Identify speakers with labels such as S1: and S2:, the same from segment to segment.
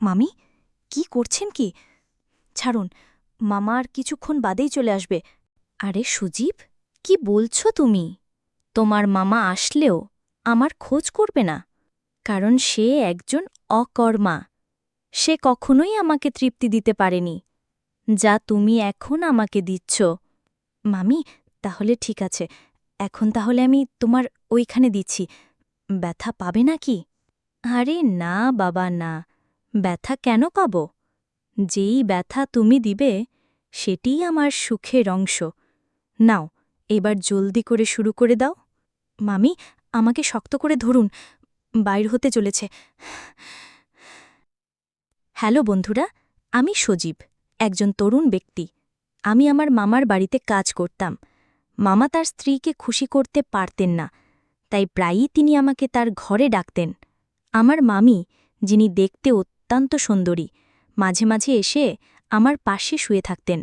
S1: মামি কি করছেন কি? ছাড়ুন, মামা আর কিছুক্ষণ বাদেই চলে আসবে। আরে সুজীব, কি বলছো তুমি? তোমার মামা আসলেও আমার খোঁজ করবে না, কারণ সে একজন অকর্মা। সে কখনোই আমাকে তৃপ্তি দিতে পারেনি, যা তুমি এখন আমাকে দিচ্ছ। মামি, তাহলে ঠিক আছে, এখন তাহলে আমি তোমার ওইখানে দিচ্ছি। ব্যথা পাবে নাকি? আরে না বাবা, না, ব্যথা কেন পাব? যেই ব্যথা তুমি দিবে সেটিই আমার সুখের অংশ। নাও, এবার জলদি করে শুরু করে দাও। মামি, আমাকে শক্ত করে ধরুন, বাইর হতে চলেছে। হ্যালো বন্ধুরা, আমি সজীব, একজন তরুণ ব্যক্তি। আমি আমার মামার বাড়িতে কাজ করতাম। মামা তার স্ত্রীকে খুশি করতে পারতেন না, তাই প্রায়ই তিনি আমাকে তার ঘরে ডাকতেন। আমার মামি, যিনি দেখতে অত্যন্ত সুন্দরী, মাঝে মাঝে এসে আমার পাশে শুয়ে থাকতেন।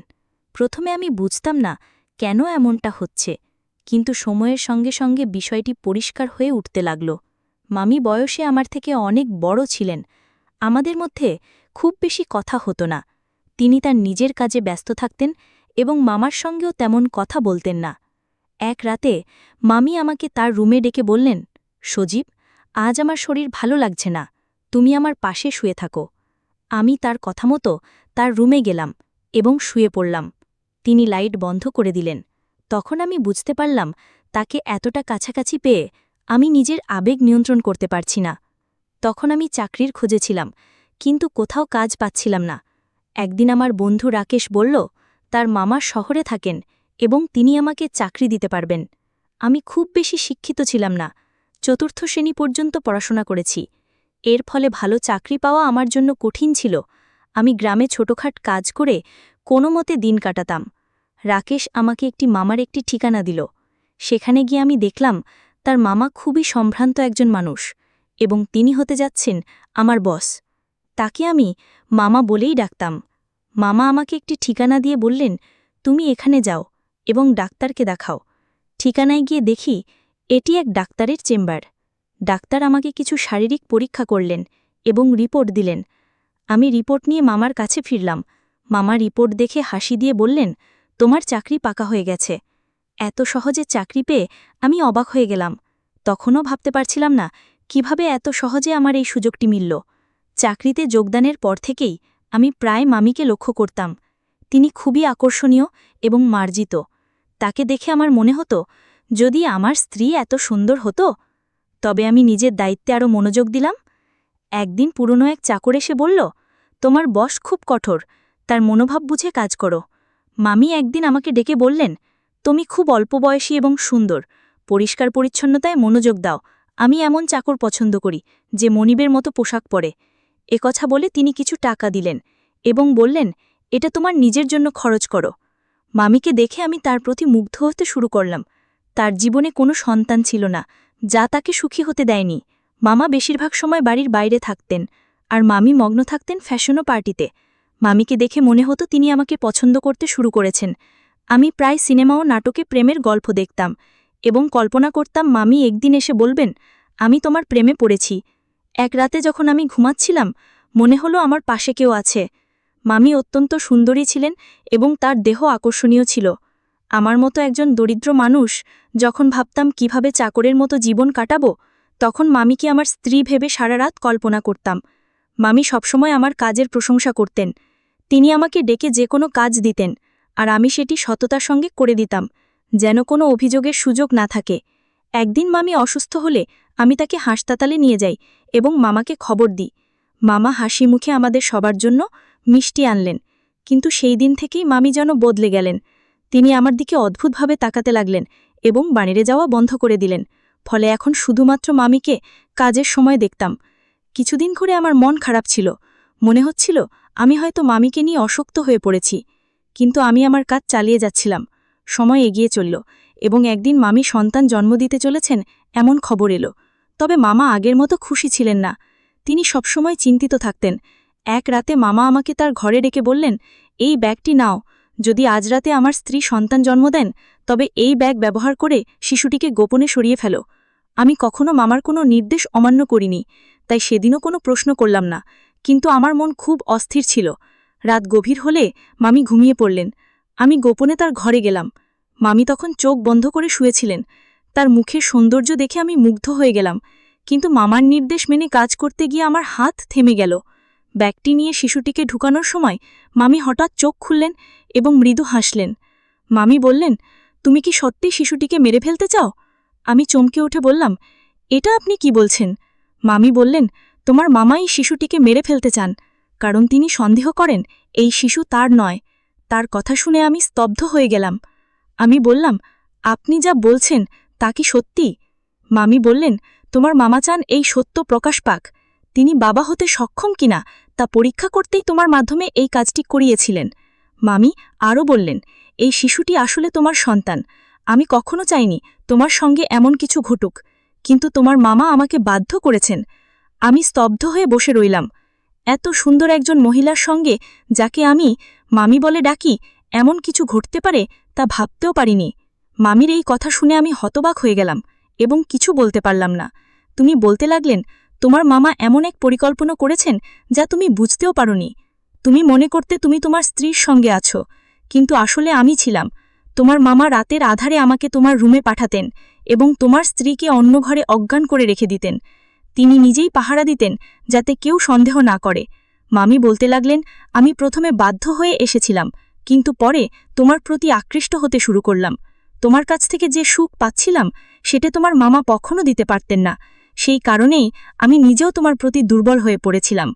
S1: প্রথমে আমি বুঝতাম না কেন এমনটা হচ্ছে, কিন্তু সময়ের সঙ্গে সঙ্গে বিষয়টি পরিষ্কার হয়ে উঠতে লাগল। মামি বয়সে আমার থেকে অনেক বড় ছিলেন। আমাদের মধ্যে খুব বেশি কথা হতো না। তিনি তার নিজের কাজে ব্যস্ত থাকতেন এবং মামার সঙ্গেও তেমন কথা বলতেন না। এক রাতে মামি আমাকে তার রুমে ডেকে বললেন, সজীব, আজ আমার শরীর ভালো লাগছে না, তুমি আমার পাশে শুয়ে থাকো। আমি তার কথা মতো তার রুমে গেলাম এবং শুয়ে পড়লাম। তিনি লাইট বন্ধ করে দিলেন। তখন আমি বুঝতে পারলাম, তাকে এতটা কাছাকাছি পেয়ে আমি নিজের আবেগ নিয়ন্ত্রণ করতে পারছি না। তখন আমি চাকরির খোঁজে ছিলাম, কিন্তু কোথাও কাজ পাচ্ছিলাম না। একদিন আমার বন্ধু রাকেশ বলল, তার মামা শহরে থাকেন এবং তিনি আমাকে চাকরি দিতে পারবেন। আমি খুব বেশি শিক্ষিত ছিলাম না, চতুর্থ শ্রেণী পর্যন্ত পড়াশোনা করেছি। এর ফলে ভালো চাকরি পাওয়া আমার জন্য কঠিন ছিল। আমি গ্রামে ছোটখাট কাজ করে কোনো মতে দিন কাটাতাম। রাকেশ আমাকে একটি মামার একটি ঠিকানা দিল। সেখানে গিয়ে আমি দেখলাম, তার মামা খুবই সম্ভ্রান্ত একজন মানুষ এবং তিনি হতে যাচ্ছেন আমার বস। তাকে আমি মামা বলেই ডাকতাম। মামা আমাকে একটি ঠিকানা দিয়ে বললেন, তুমি এখানে যাও এবং ডাক্তারকে দেখাও। ঠিকানায় গিয়ে দেখি এটি এক ডাক্তারের চেম্বার। ডাক্তার আমাকে কিছু শারীরিক পরীক্ষা করলেন এবং রিপোর্ট দিলেন। আমি রিপোর্ট নিয়ে মামার কাছে ফিরলাম। মামা রিপোর্ট দেখে হাসি দিয়ে বললেন, তোমার চাকরি পাকা হয়ে গেছে। এত সহজে চাকরি পেয়ে আমি অবাক হয়ে গেলাম। তখনও ভাবতে পারছিলাম না কিভাবে এত সহজে আমার এই সুযোগটি মিলল। চাকরিতে যোগদানের পর থেকেই আমি প্রায় মামিকে লক্ষ্য করতাম। তিনি খুবই আকর্ষণীয় এবং মার্জিত। তাকে দেখে আমার মনে হতো, যদি আমার স্ত্রী এত সুন্দর হতো। তবে আমি নিজের দায়িত্বে আরও মনোযোগ দিলাম। একদিন পুরনো এক চাকর এসে বলল, তোমার বস খুব কঠোর, তার মনোভাব বুঝে কাজ করো। মামি একদিন আমাকে ডেকে বললেন, তুমি খুব অল্প বয়সী এবং সুন্দর, পরিষ্কার পরিচ্ছন্নতায় মনোযোগ দাও। আমি এমন চাকর পছন্দ করি যে মনিবের মতো পোশাক পরে। কথা বলে তিনি কিছু টাকা দিলেন এবং বললেন, এটা তোমার নিজের জন্য খরচ করো। মামিকে দেখে আমি তার প্রতি মুগ্ধ হতে শুরু করলাম। তার জীবনে কোনো সন্তান ছিল না, যা তাকে সুখী হতে দেয়নি। মামা বেশিরভাগ সময় বাড়ির বাইরে থাকতেন, আর মামি মগ্ন থাকতেন ফ্যাশনও পার্টিতে। মামিকে দেখে মনে হতো তিনি আমাকে পছন্দ করতে শুরু করেছেন। আমি প্রায় সিনেমা ও নাটকে প্রেমের গল্প দেখতাম এবং কল্পনা করতাম মামি একদিন এসে বলবেন, আমি তোমার প্রেমে পড়েছি। এক রাতে যখন আমি ঘুমাচ্ছিলাম, মনে হলো আমার পাশে কেউ আছে। মামি অত্যন্ত সুন্দরী ছিলেন এবং তার দেহ আকর্ষণীয় ছিল। আমার মতো একজন দরিদ্র মানুষ যখন ভাবতাম কিভাবে চাকরের মতো জীবন কাটাবো, তখন মামিকে আমার স্ত্রী ভেবে সারা রাত কল্পনা করতাম। মামি সবসময় আমার কাজের প্রশংসা করতেন। তিনি আমাকে ডেকে যে কোনো কাজ দিতেন, আর আমি সেটি সততার সঙ্গে করে দিতাম, যেন কোনো অভিযোগের সুযোগ না থাকে। একদিন মামি অসুস্থ হলে আমি তাকে হাসপাতালে নিয়ে যাই এবং মামাকে খবর দিই। মামা হাসি মুখে আমাদের সবার জন্য মিষ্টি আনলেন। কিন্তু সেই দিন থেকেই মামি যেন বদলে গেলেন। তিনি আমার দিকে অদ্ভুতভাবে তাকাতে লাগলেন এবং বাইরে যাওয়া বন্ধ করে দিলেন। ফলে এখন শুধুমাত্র মামিকে কাজের সময় দেখতাম। কিছুদিন ধরে আমার মন খারাপ ছিল। মনে হচ্ছিল আমি হয়তো মামিকে নিয়ে অশক্ত হয়ে পড়েছি। কিন্তু আমি আমার কাজ চালিয়ে যাচ্ছিলাম। সময় এগিয়ে চলল এবং একদিন মামি সন্তান জন্ম দিতে চলেছেন এমন খবর এলো। তবে মামা আগের মতো খুশি ছিলেন না। তিনি সবসময় চিন্তিত থাকতেন। এক রাতে মামা আমাকে তার ঘরে ডেকে বললেন, এই ব্যাগটি নাও। যদি আজ রাতে আমার স্ত্রী সন্তান জন্ম দেন, তবে এই ব্যাগ ব্যবহার করে শিশুটিকে গোপনে সরিয়ে ফেলো। আমি কখনো মামার কোনো নির্দেশ অমান্য করিনি, তাই সেদিনও কোনো প্রশ্ন করলাম না। কিন্তু আমার মন খুব অস্থির ছিল। রাত গভীর হলে মামি ঘুমিয়ে পড়লেন। আমি গোপনে তার ঘরে গেলাম। মামি তখন চোখ বন্ধ করে শুয়েছিলেন। তার মুখের সৌন্দর্য দেখে আমি মুগ্ধ হয়ে গেলাম, কিন্তু মামার নির্দেশ মেনে কাজ করতে গিয়ে আমার হাত থেমে গেল। ব্যাগটি নিয়ে শিশুটিকে ঢুকানোর সময় মামি হঠাৎ চোখ খুললেন এবং মৃদু হাসলেন। মামি বললেন, তুমি কি সত্যি শিশুটিকে মেরে ফেলতে চাও? আমি চমকে উঠে বললাম, এটা আপনি কি বলছেন? মামি বললেন, তোমার মামাই শিশুটিকে মেরে ফেলতে চান, কারণ তিনি সন্দেহ করেন এই শিশু তার নয়। তার কথা শুনে আমি স্তব্ধ হয়ে গেলাম। আমি বললাম, আপনি যা বলছেন তা কি সত্যি? মামি বললেন, তোমার মামা চান এই সত্য প্রকাশ পাক। তিনি বাবা হতে সক্ষম কিনা তা পরীক্ষা করতেই তোমার মাধ্যমে এই কাজটি করিয়েছিলেন। মামি আরও বললেন, এই শিশুটি আসলে তোমার সন্তান। আমি কখনো চাইনি তোমার সঙ্গে এমন কিছু ঘটুক, কিন্তু তোমার মামা আমাকে বাধ্য করেছেন। আমি স্তব্ধ হয়ে বসে রইলাম। এত সুন্দর একজন মহিলার সঙ্গে, যাকে আমি মামি বলে ডাকি, এমন কিছু ঘটতে পারে তা ভাবতেও পারিনি। মামির এই কথা শুনে আমি হতবাক হয়ে গেলাম এবং কিছু বলতে পারলাম না। তুমি বলতে লাগলেন, তোমার মামা এমন এক পরিকল্পনা করেছেন যা তুমি বুঝতেও পারোনি। তুমি মনে করতে তুমি তোমার স্ত্রীর সঙ্গে আছো, কিন্তু আসলে আমি ছিলাম। তোমার মামা রাতের আধারে আমাকে তোমার রুমে পাঠাতেন এবং তোমার স্ত্রীকে অন্য ঘরে অজ্ঞান করে রেখে দিতেন। তিনি নিজেই পাহারা দিতেন যাতে কেউ সন্দেহ না করে। মামি বলতে লাগলেন, আমি প্রথমে বাধ্য হয়ে এসেছিলাম, কিন্তু পরে তোমার প্রতি আকৃষ্ট হতে শুরু করলাম। তোমার কাছ থেকে যে সুখ পাচ্ছিলাম সেটা তোমার মামা কখনো দিতে পারতেন না। সেই কারণেই আমি নিজেও তোমার প্রতি দুর্বল হয়ে পড়েছিলাম।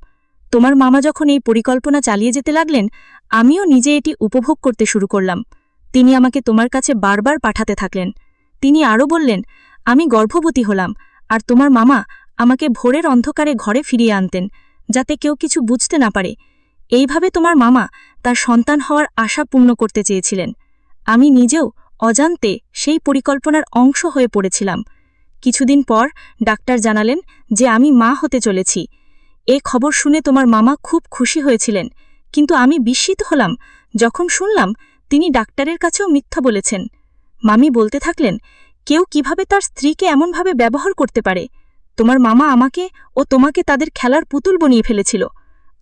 S1: তোমার মামা যখন এই পরিকল্পনা চালিয়ে যেতে লাগলেন, আমিও নিজে এটি উপভোগ করতে শুরু করলাম। তিনি আমাকে তোমার কাছে বারবার পাঠাতে থাকলেন। তিনি আরও বললেন, আমি গর্ভবতী হলাম, আর তোমার মামা আমাকে ভোরের অন্ধকারে ঘরে ফিরিয়ে আনতেন, যাতে কেউ কিছু বুঝতে না পারে। এইভাবে তোমার মামা তার সন্তান হওয়ার আশা পূর্ণ করতে চেয়েছিলেন। আমি নিজেও অজান্তে সেই পরিকল্পনার অংশ হয়ে পড়েছিলাম। কিছুদিন পর ডাক্তার জানালেন যে আমি মা হতে চলেছি। এ খবর শুনে তোমার মামা খুব খুশি হয়েছিলেন, কিন্তু আমি বিস্মিত হলাম যখন শুনলাম তিনি ডাক্তারের কাছেও মিথ্যা বলেছেন। মামি বলতে থাকলেন, কেউ কিভাবে তার স্ত্রীকে এমনভাবে ব্যবহার করতে পারে? তোমার মামা আমাকে ও তোমাকে তাদের খেলার পুতুল বানিয়ে ফেলেছিল।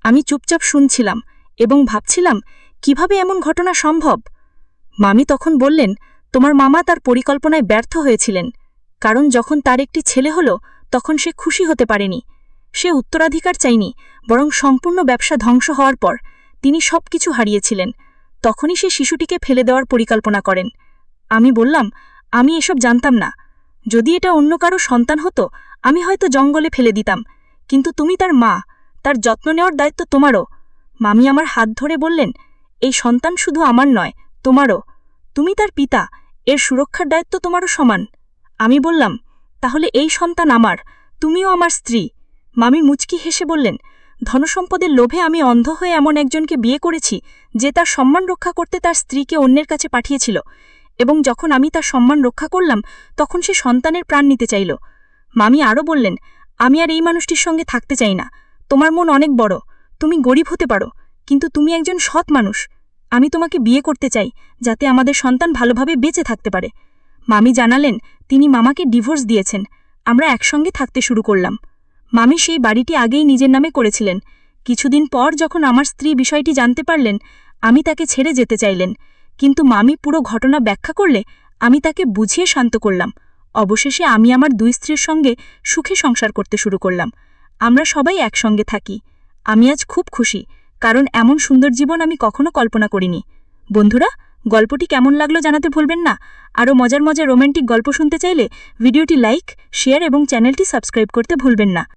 S1: আমি চুপচাপ শুনছিলাম এবং ভাবছিলাম, কিভাবে এমন ঘটনা সম্ভব? মামি তখন বললেন, তোমার মামা তার পরিকল্পনায় ব্যর্থ হয়েছিলেন, কারণ যখন তার একটি ছেলে হলো তখন সে খুশি হতে পারেনি। সে উত্তরাধিকার চায়নি, বরং সম্পূর্ণ ব্যবসা ধ্বংস হওয়ার পর তিনি সবকিছু হারিয়েছিলেন। তখনই সে শিশুটিকে ফেলে দেওয়ার পরিকল্পনা করেন। আমি বললাম, আমি এসব জানতাম না। যদি এটা অন্য কারো সন্তান হতো, আমি হয়তো জঙ্গলে ফেলে দিতাম, কিন্তু তুমি তার মা, তার যত্ন নেওয়ার দায়িত্ব তোমারও। মামি আমার হাত ধরে বললেন, এই সন্তান শুধু আমার নয়, তোমারও। তুমি তার পিতা, এর সুরক্ষার দায়িত্ব তোমারও সমান। আমি বললাম, তাহলে এই সন্তান আমার, তুমিও আমার স্ত্রী। মামি মুচকি হেসে বললেন, ধনসম্পদের লোভে আমি অন্ধ হয়ে এমন একজনকে বিয়ে করেছি যে তার সম্মান রক্ষা করতে তার স্ত্রীকে অন্যের কাছে পাঠিয়েছিল, এবং যখন আমি তার সম্মান রক্ষা করলাম তখন সে সন্তানের প্রাণ নিতে চাইল। মামি আরও বললেন, আমি আর এই মানুষটির সঙ্গে থাকতে চাই না। তোমার মন অনেক বড়, তুমি গরিব হতে পারো, কিন্তু তুমি একজন সৎ মানুষ। আমি তোমাকে বিয়ে করতে চাই, যাতে আমাদের সন্তান ভালোভাবে বেঁচে থাকতে পারে। মামি জানালেন, তিনি মামাকে ডিভোর্স দিয়েছেন। আমরা একসঙ্গে থাকতে শুরু করলাম। মামি সেই বাড়িটি আগেই নিজের নামে করেছিলেন। কিছুদিন পর যখন আমার স্ত্রী বিষয়টি জানতে পারলেন, আমি তাকে ছেড়ে যেতে চাইলেন, কিন্তু মামি পুরো ঘটনা ব্যাখ্যা করলে আমি তাকে বুঝিয়ে শান্ত করলাম। অবশেষে আমি আমার দুই স্ত্রীর সঙ্গে সুখে সংসার করতে শুরু করলাম। আমরা সবাই একসঙ্গে থাকি। আমি আজ খুব খুশি, কারণ এমন সুন্দর জীবন আমি কখনো কল্পনা করিনি। বন্ধুরা, গল্পটি কেমন লাগলো জানাতে ভুলবেন না। আরও মজার মজার রোমান্টিক গল্প শুনতে চাইলে ভিডিওটি লাইক, শেয়ার এবং চ্যানেলটি সাবস্ক্রাইব করতে ভুলবেন না।